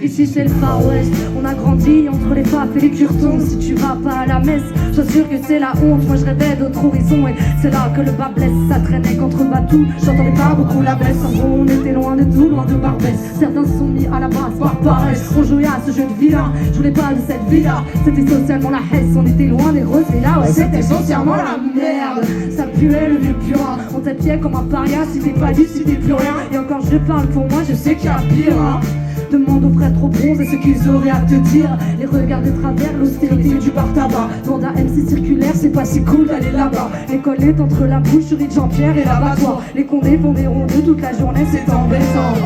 Ici c'est le Far West, on a grandi entre les papes et les curtons. Si tu vas pas à la messe, sois sûr que c'est la honte. Moi je rêvais d'autres horizons et c'est là que le bas blesse. Ça traînait contre Batou, j'entendais pas beaucoup la baisse. En gros on était loin de tout, loin de Barbès. Certains se sont mis à la base par paresse. On jouait à ce jeu de vilain, je voulais pas de cette vie-là. C'était socialement la hesse, on était loin des roses. Et là ouais c'était foncièrement la merde. Ça puait le vieux purin, on t'épiait comme un paria. Si t'es pas dit, si t'es plus rien. Et encore je parle pour moi, je sais qu'il y a pire hein. Demande aux prêtres trop bronzes et ce qu'ils auraient à te dire. Les regards de travers, l'austérité du bar-tabac. Bande à MC circulaire, c'est pas si cool d'aller là-bas. L'école est entre la boucherie de Jean-Pierre et l'abattoir. Les condés font des rondes toute la journée, c'est embêtant.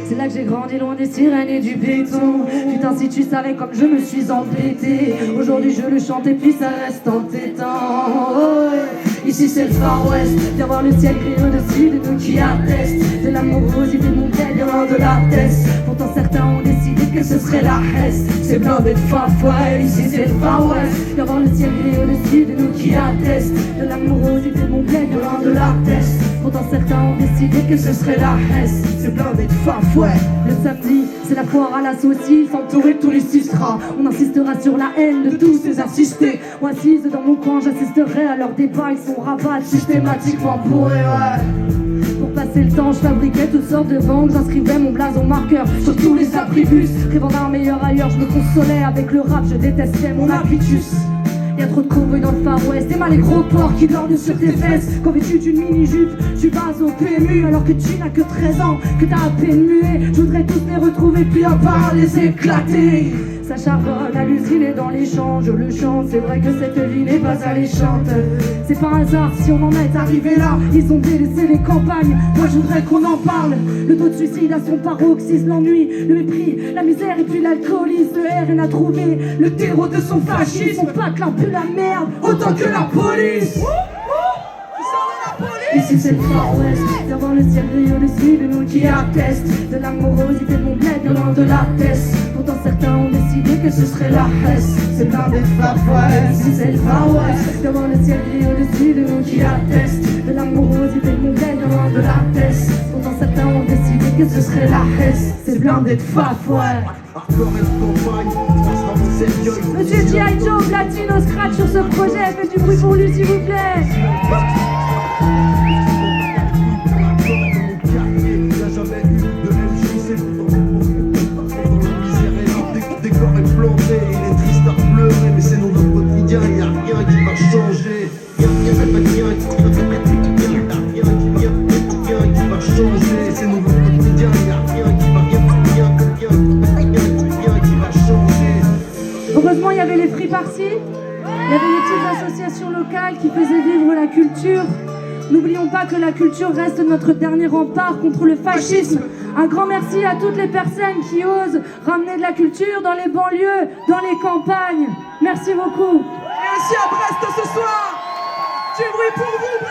C'est là que j'ai grandi loin des sirènes et du béton. Putain si tu savais comme je me suis embêté. Aujourd'hui je le chante et puis ça reste entêtant oh, ouais. Ici c'est le Far West. Viens voir le ciel gris au-dessus de nous qui atteste de l'amorosité de mon père, loin de la test. Pourtant certains ont décidé que ce serait la hesse. C'est blindé de faf, ouais. Ici c'est le Far West. Viens voir le ciel gris au-dessus de nous qui atteste de l'amorosité de mon père, loin de la test. Pourtant certains ont décidé que ce serait la hesse. C'est blindé de faf, ouais. Le samedi, c'est la foire à la saucisse, entouré de tous les sistras. On insistera sur la haine de tous ces assistés. Moi assise dans mon coin, j'assisterai à leurs débats. Ils sont rabattus systématiquement pour eux, ouais. Pour passer le temps, je fabriquais toutes sortes de bandes. J'inscrivais mon blason marqueur sur tous les abribus. Rêvant d'un meilleur ailleurs, je me consolais avec le rap, je détestais mon habitus. Y'a trop de cowboys dans le Far West. T'es mal les gros porcs qui dorment sur tes fesses. Qu'en vêtu d'une mini-jupe, tu vas au PMU alors que tu n'as que 13 ans, que t'as à peine mué. Je voudrais tous les retrouver puis à part les éclater. Ça charbonne à l'usine et dans les champs, je le chante. C'est vrai que cette vie n'est pas alléchante. C'est pas un hasard si on en est arrivé là. Ils ont délaissé les campagnes, moi je voudrais qu'on en parle. Le taux de suicide à son paroxysme, l'ennui, le mépris, la misère et puis l'alcoolisme. Le RN a trouvé le terreau de son fascisme. On pâte plus la merde autant que la police. Ici c'est le Far West, devant le ciel gris au-dessus de nous qui atteste de l'amorosité de mon bled, loin de la test. Pourtant certains ont décidé que ce serait la hesse. C'est blindé de Far West. Ici c'est le Far West, devant le ciel gris au-dessus de nous qui atteste de l'amorosité de mon bled, loin de la test. Pourtant certains ont décidé que ce serait la hesse. C'est blindé de Far West. Monsieur G.I. Joe, platine au scratch sur ce projet. Faites du bruit pour lui s'il vous plaît. Heureusement, il y avait les free par-ci, il y avait les petites associations locales qui faisaient vivre la culture. N'oublions pas que la culture reste notre dernier rempart contre le fascisme. Un grand merci à toutes les personnes qui osent ramener de la culture dans les banlieues, dans les campagnes. Merci beaucoup. Merci à Brest ce soir. Du bruit pour vous.